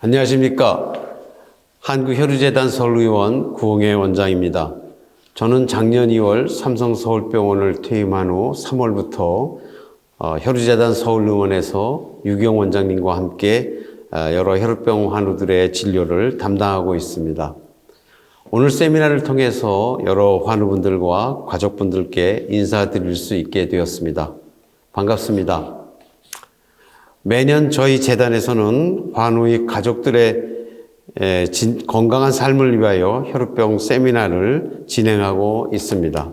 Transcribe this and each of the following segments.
안녕하십니까. 한국혈유재단 서울의원 구홍혜 원장입니다. 저는 작년 2월 삼성서울병원을 퇴임한 후 3월부터 혈유재단 서울의원에서 유경 원장님과 함께 여러 혈우병 환우들의 진료를 담당하고 있습니다. 오늘 세미나를 통해서 여러 환우분들과 가족분들께 인사드릴 수 있게 되었습니다. 반갑습니다. 매년 저희 재단에서는 환우의 가족들의 건강한 삶을 위하여 혈우병 세미나를 진행하고 있습니다.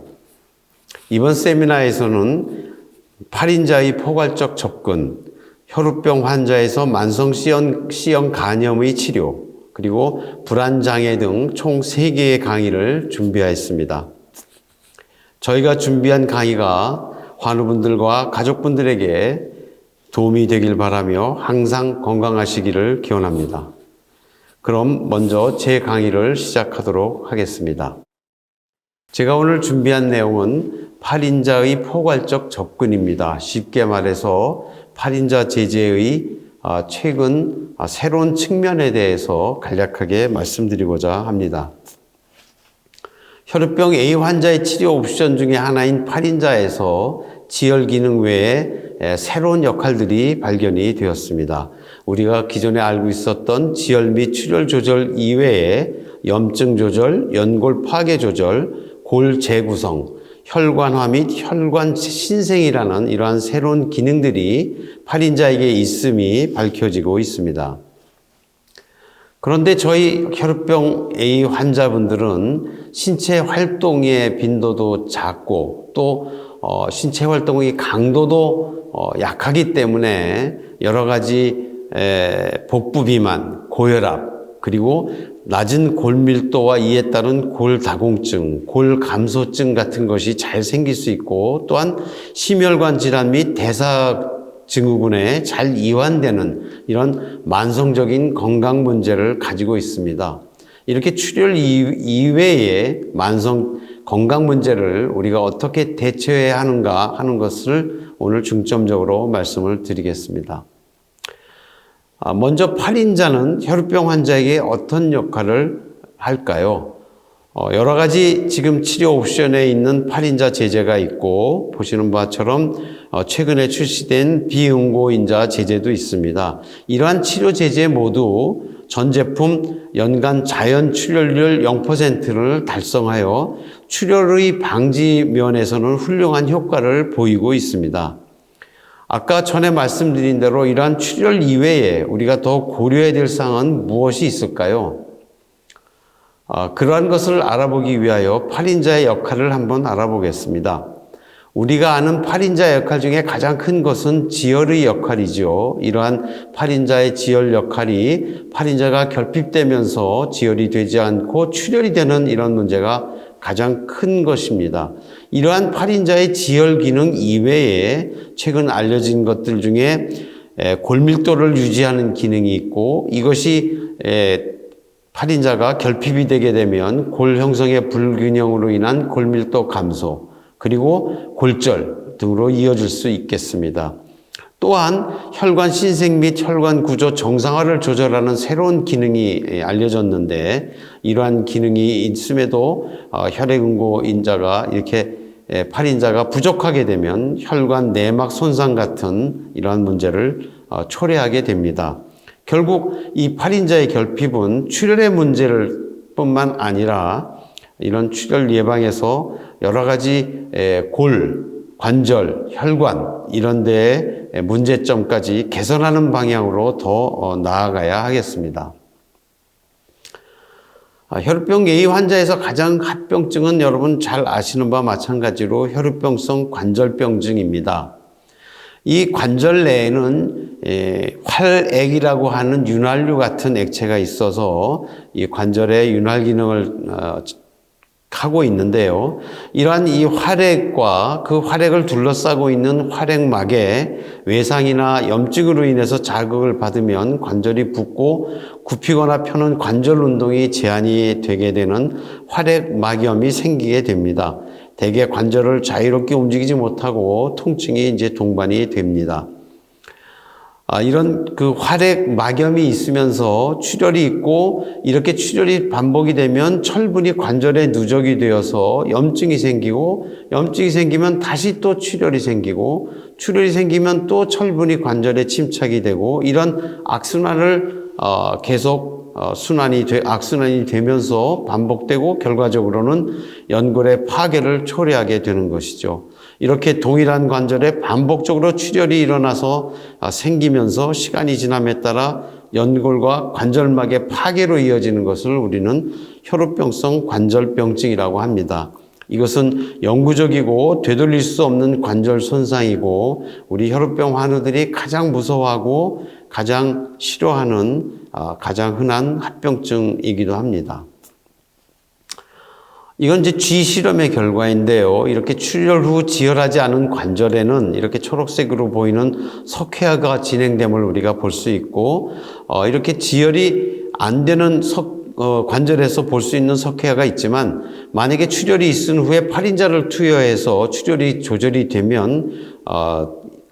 이번 세미나에서는 8인자의 포괄적 접근, 혈우병 환자에서 만성 C형 간염의 치료, 그리고 불안장애 등 총 3개의 강의를 준비하였습니다. 저희가 준비한 강의가 환우분들과 가족분들에게 도움이 되길 바라며 항상 건강하시기를 기원합니다. 그럼 먼저 제 강의를 시작하도록 하겠습니다. 제가 오늘 준비한 내용은 8인자의 포괄적 접근입니다. 쉽게 말해서 8인자 제재의 최근 새로운 측면에 대해서 간략하게 말씀드리고자 합니다. 혈우병 A 환자의 치료 옵션 중에 하나인 8인자에서 지혈 기능 외에 새로운 역할들이 발견이 되었습니다. 우리가 기존에 알고 있었던 지혈 및 출혈 조절 이외에 염증 조절, 연골 파괴 조절, 골 재구성, 혈관화 및 혈관 신생이라는 이러한 새로운 기능들이 8인자에게 있음이 밝혀지고 있습니다. 그런데 저희 혈우병 A 환자분들은 신체 활동의 빈도도 작고 또 신체 활동의 강도도 약하기 때문에 여러 가지 복부 비만, 고혈압, 그리고 낮은 골밀도와 이에 따른 골다공증, 골감소증 같은 것이 잘 생길 수 있고 또한 심혈관 질환 및 대사증후군에 잘 이완되는 이런 만성적인 건강 문제를 가지고 있습니다. 이렇게 출혈 이외의 만성 건강 문제를 우리가 어떻게 대처해야 하는가 하는 것을 오늘 중점적으로 말씀을 드리겠습니다. 먼저 8인자는 혈우병 환자에게 어떤 역할을 할까요? 여러 가지 지금 치료 옵션에 있는 8인자 제재가 있고 보시는 바처럼 최근에 출시된 비응고인자 제재도 있습니다. 이러한 치료 제재 모두 전 제품 연간 자연 출혈률 0%를 달성하여 출혈의 방지 면에서는 훌륭한 효과를 보이고 있습니다. 아까 전에 말씀드린 대로 이러한 출혈 이외에 우리가 더 고려해야 될 사항은 무엇이 있을까요? 그러한 것을 알아보기 위하여 8인자의 역할을 한번 알아보겠습니다. 우리가 아는 8인자 역할 중에 가장 큰 것은 지혈의 역할이죠. 이러한 8인자의 지혈 역할이 8인자가 결핍되면서 지혈이 되지 않고 출혈이 되는 이런 문제가 가장 큰 것입니다. 이러한 8인자의 지혈 기능 이외에 최근 알려진 것들 중에 골밀도를 유지하는 기능이 있고 이것이 8인자가 결핍이 되게 되면 골 형성의 불균형으로 인한 골밀도 감소 그리고 골절 등으로 이어질 수 있겠습니다. 또한 혈관 신생 및 혈관 구조 정상화를 조절하는 새로운 기능이 알려졌는데 이러한 기능이 있음에도 혈액응고인자가 이렇게 8인자가 부족하게 되면 혈관 내막 손상 같은 이러한 문제를 초래하게 됩니다. 결국 이 8인자의 결핍은 출혈의 문제를 뿐만 아니라 이런 출혈 예방에서 여러 가지 골, 관절, 혈관 이런 데의 문제점까지 개선하는 방향으로 더 나아가야 하겠습니다. 혈우병 A 환자에서 가장 합병증은 여러분 잘 아시는 바와 마찬가지로 혈우병성 관절병증입니다. 이 관절 내에는 활액이라고 하는 윤활유 같은 액체가 있어서 이 관절의 윤활 기능을 하고 있는데요. 이러한 이 활액과 그 활액을 둘러싸고 있는 활액막에 외상이나 염증으로 인해서 자극을 받으면 관절이 붓고 굽히거나 펴는 관절 운동이 제한이 되게 되는 활액막염이 생기게 됩니다. 대개 관절을 자유롭게 움직이지 못하고 통증이 이제 동반이 됩니다. 이런 그 활액 막염이 있으면서 출혈이 있고 이렇게 출혈이 반복이 되면 철분이 관절에 누적이 되어서 염증이 생기고 염증이 생기면 다시 또 출혈이 생기고 출혈이 생기면 또 철분이 관절에 침착이 되고 이런 악순환을 계속 악순환이 되면서 반복되고 결과적으로는 연골의 파괴를 초래하게 되는 것이죠. 이렇게 동일한 관절에 반복적으로 출혈이 일어나서 생기면서 시간이 지남에 따라 연골과 관절막의 파괴로 이어지는 것을 우리는 혈우병성 관절병증이라고 합니다. 이것은 영구적이고 되돌릴 수 없는 관절 손상이고 우리 혈우병 환우들이 가장 무서워하고 가장 싫어하는 가장 흔한 합병증이기도 합니다. 이건 이제 쥐 실험의 결과인데요. 이렇게 출혈 후 지혈하지 않은 관절에는 이렇게 초록색으로 보이는 석회화가 진행됨을 우리가 볼 수 있고, 이렇게 지혈이 안 되는 관절에서 볼 수 있는 석회화가 있지만, 만약에 출혈이 있은 후에 팔인자를 투여해서 출혈이 조절이 되면,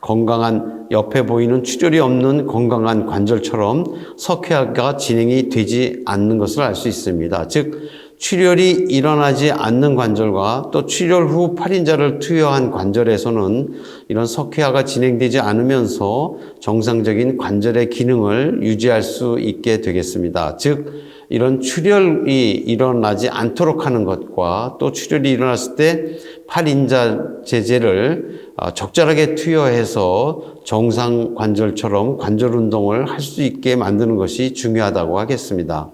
건강한 옆에 보이는 출혈이 없는 건강한 관절처럼 석회화가 진행이 되지 않는 것을 알 수 있습니다. 즉, 출혈이 일어나지 않는 관절과 또 출혈 후 팔인자를 투여한 관절에서는 이런 석회화가 진행되지 않으면서 정상적인 관절의 기능을 유지할 수 있게 되겠습니다. 즉, 이런 출혈이 일어나지 않도록 하는 것과 또 출혈이 일어났을 때 팔인자 제제를 적절하게 투여해서 정상 관절처럼 관절 운동을 할 수 있게 만드는 것이 중요하다고 하겠습니다.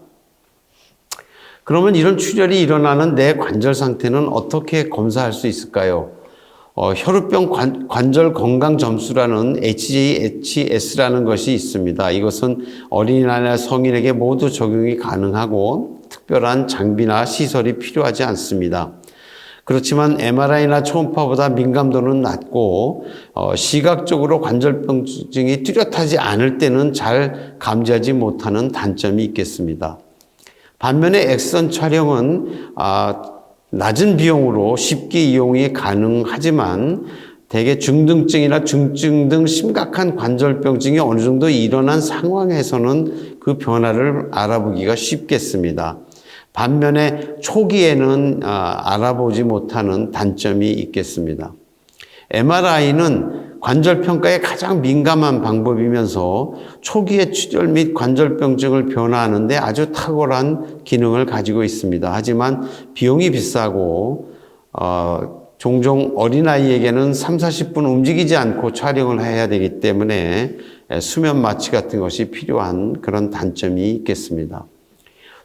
그러면 이런 출혈이 일어나는 내 관절 상태는 어떻게 검사할 수 있을까요? 혈우병 관절 건강 점수라는 HJHS라는 것이 있습니다. 이것은 어린이나 성인에게 모두 적용이 가능하고 특별한 장비나 시설이 필요하지 않습니다. 그렇지만 MRI나 초음파보다 민감도는 낮고 시각적으로 관절병증이 뚜렷하지 않을 때는 잘 감지하지 못하는 단점이 있겠습니다. 반면에 엑스선 촬영은 낮은 비용으로 쉽게 이용이 가능하지만 대개 중등증이나 중증 등 심각한 관절병증이 어느 정도 일어난 상황에서는 그 변화를 알아보기가 쉽겠습니다. 반면에 초기에는 알아보지 못하는 단점이 있겠습니다. MRI는 관절 평가에 가장 민감한 방법이면서 초기의 출혈 및 관절병증을 변화하는데 아주 탁월한 기능을 가지고 있습니다. 하지만 비용이 비싸고 종종 어린아이에게는 30-40분 움직이지 않고 촬영을 해야 되기 때문에 수면 마취 같은 것이 필요한 그런 단점이 있겠습니다.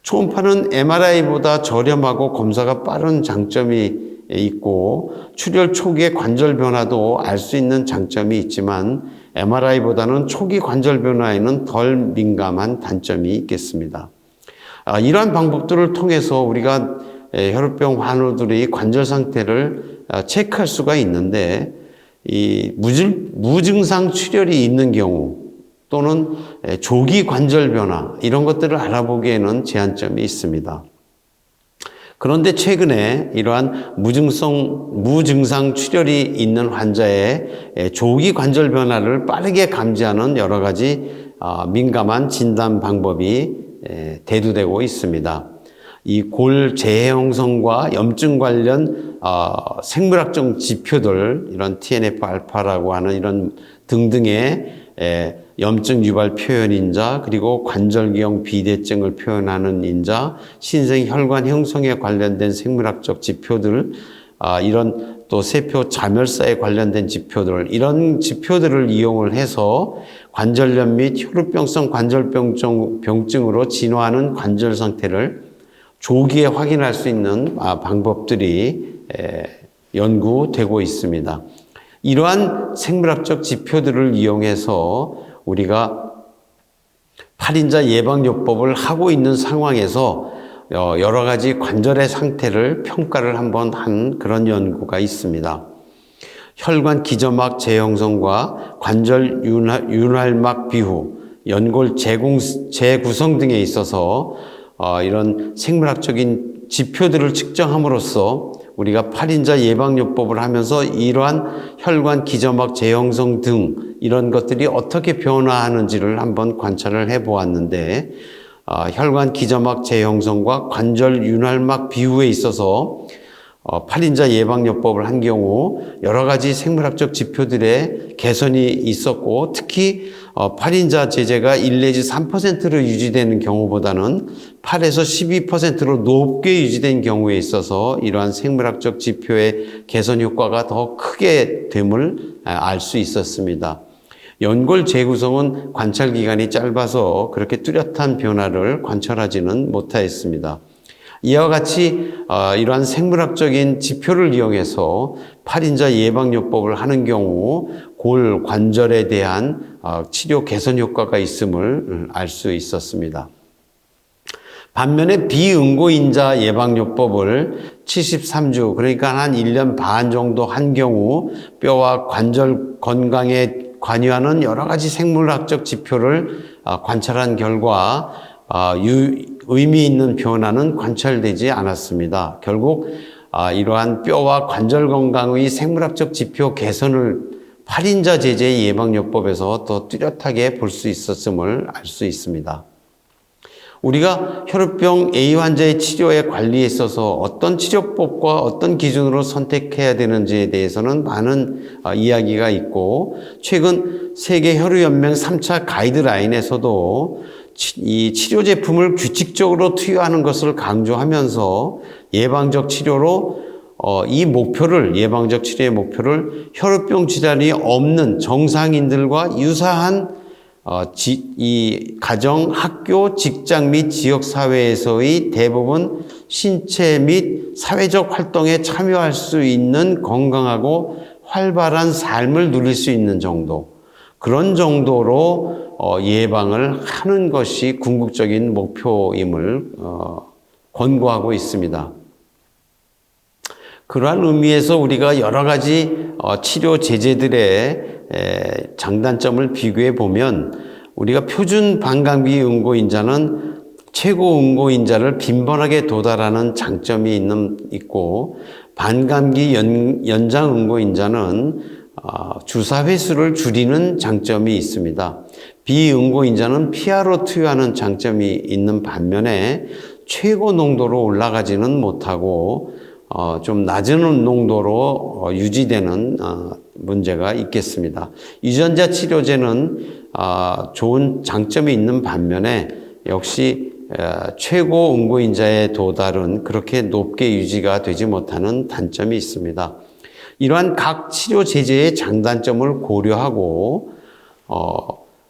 초음파는 MRI보다 저렴하고 검사가 빠른 장점이 있고 출혈 초기의 관절 변화도 알 수 있는 장점이 있지만 MRI보다는 초기 관절 변화에는 덜 민감한 단점이 있겠습니다. 이러한 방법들을 통해서 우리가 혈우병 환우들의 관절 상태를 체크할 수가 있는데 이 무증상 출혈이 있는 경우 또는 조기 관절 변화 이런 것들을 알아보기에는 제한점이 있습니다. 그런데 최근에 이러한 무증상 출혈이 있는 환자의 조기 관절 변화를 빠르게 감지하는 여러 가지 민감한 진단 방법이 대두되고 있습니다. 이 골 재해형성과 염증 관련 생물학적 지표들, 이런 TNF-알파라고 하는 이런 등등의 염증 유발 표현 인자, 그리고 관절기형 비대증을 표현하는 인자, 신생 혈관 형성에 관련된 생물학적 지표들, 이런 또 세포 자멸사에 관련된 지표들, 이런 지표들을 이용을 해서 관절염 및 혈우병성 관절병증으로 진화하는 관절 상태를 조기에 확인할 수 있는 방법들이 연구되고 있습니다. 이러한 생물학적 지표들을 이용해서 우리가 팔인자 예방요법을 하고 있는 상황에서 여러 가지 관절의 상태를 평가를 한번 한 그런 연구가 있습니다. 혈관 기저막 재형성과 관절 윤활막 비후, 연골 재구성 등에 있어서 이런 생물학적인 지표들을 측정함으로써 우리가 팔인자 예방요법을 하면서 이러한 혈관 기저막 재형성 등 이런 것들이 어떻게 변화하는지를 한번 관찰을 해 보았는데, 혈관 기저막 재형성과 관절 윤활막 비후에 있어서 8인자 예방요법을 한 경우 여러 가지 생물학적 지표들의 개선이 있었고, 특히 8인자 제제가 1 내지 3%로 유지되는 경우보다는 8에서 12%로 높게 유지된 경우에 있어서 이러한 생물학적 지표의 개선 효과가 더 크게 됨을 알 수 있었습니다. 연골 재구성은 관찰 기간이 짧아서 그렇게 뚜렷한 변화를 관찰하지는 못하였습니다. 이와 같이 이러한 생물학적인 지표를 이용해서 8인자 예방요법을 하는 경우 골 관절에 대한 치료 개선 효과가 있음을 알 수 있었습니다. 반면에 비응고인자 예방요법을 73주, 그러니까 한 1년 반 정도 한 경우 뼈와 관절 건강에 관여하는 여러 가지 생물학적 지표를 관찰한 결과 의미 있는 변화는 관찰되지 않았습니다. 결국 이러한 뼈와 관절 건강의 생물학적 지표 개선을 8인자 제제 예방요법에서 더 뚜렷하게 볼 수 있었음을 알 수 있습니다. 우리가 혈우병 A 환자의 치료에 관리에 있어서 어떤 치료법과 어떤 기준으로 선택해야 되는지에 대해서는 많은 이야기가 있고, 최근 세계 혈우연맹 3차 가이드라인에서도 이 치료 제품을 규칙적으로 투여하는 것을 강조하면서 예방적 치료로 예방적 치료의 목표를 혈우병 질환이 없는 정상인들과 유사한 이 가정, 학교, 직장 및 지역 사회에서의 대부분 신체 및 사회적 활동에 참여할 수 있는 건강하고 활발한 삶을 누릴 수 있는 정도, 그런 정도로 예방을 하는 것이 궁극적인 목표임을 권고하고 있습니다. 그러한 의미에서 우리가 여러 가지 치료 제제들의 장단점을 비교해 보면, 우리가 표준 반감기 응고인자는 최고 응고인자를 빈번하게 도달하는 장점이 있고, 반감기 연장 응고인자는 주사 횟수를 줄이는 장점이 있습니다. 비응고인자는 피하로 투여하는 장점이 있는 반면에 최고 농도로 올라가지는 못하고 좀 낮은 농도로 유지되는 문제가 있겠습니다. 유전자 치료제는 좋은 장점이 있는 반면에 역시 최고 응고인자의 도달은 그렇게 높게 유지가 되지 못하는 단점이 있습니다. 이러한 각 치료 제제의 장단점을 고려하고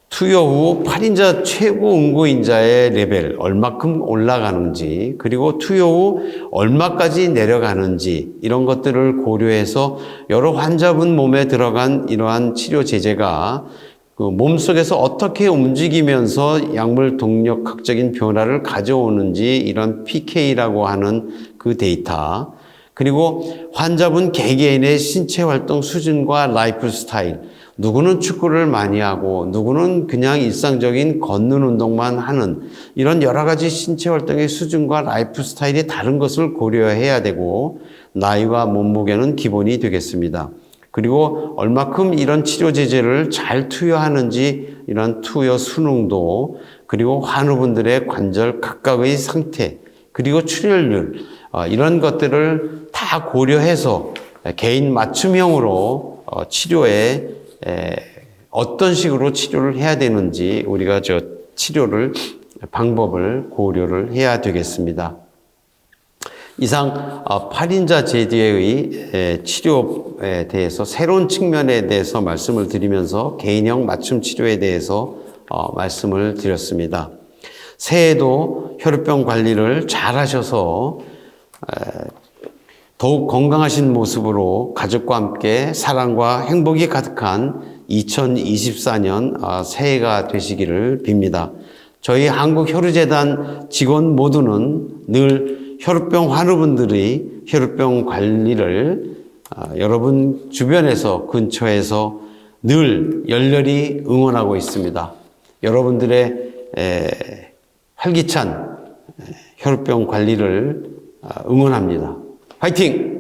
투여 후 8인자 최고 응고인자의 레벨 얼마큼 올라가는지, 그리고 투여 후 얼마까지 내려가는지, 이런 것들을 고려해서 여러 환자분 몸에 들어간 이러한 치료 제제가 그 몸속에서 어떻게 움직이면서 약물 동력학적인 변화를 가져오는지, 이런 PK라고 하는 그 데이터, 그리고 환자분 개개인의 신체 활동 수준과 라이프 스타일, 누구는 축구를 많이 하고 누구는 그냥 일상적인 걷는 운동만 하는, 이런 여러 가지 신체 활동의 수준과 라이프 스타일이 다른 것을 고려해야 되고, 나이와 몸무게는 기본이 되겠습니다. 그리고 얼마큼 이런 치료 제제를 잘 투여하는지, 이런 투여 수능도, 그리고 환우분들의 관절 각각의 상태, 그리고 출혈률, 이런 것들을 다 고려해서 개인 맞춤형으로 치료에 어떤 식으로 치료를 해야 되는지 우리가 방법을 고려를 해야 되겠습니다. 이상 8인자 제제의 치료에 대해서 새로운 측면에 대해서 말씀을 드리면서 개인형 맞춤 치료에 대해서 말씀을 드렸습니다. 새해에도 혈우병 관리를 잘 하셔서 더욱 건강하신 모습으로 가족과 함께 사랑과 행복이 가득한 2024년 새해가 되시기를 빕니다. 저희 한국혈우재단 직원 모두는 늘 혈우병 환우분들의 혈우병 관리를 여러분 주변에서, 근처에서 늘 열렬히 응원하고 있습니다. 여러분들의 활기찬 혈우병 관리를 응원합니다. 화이팅!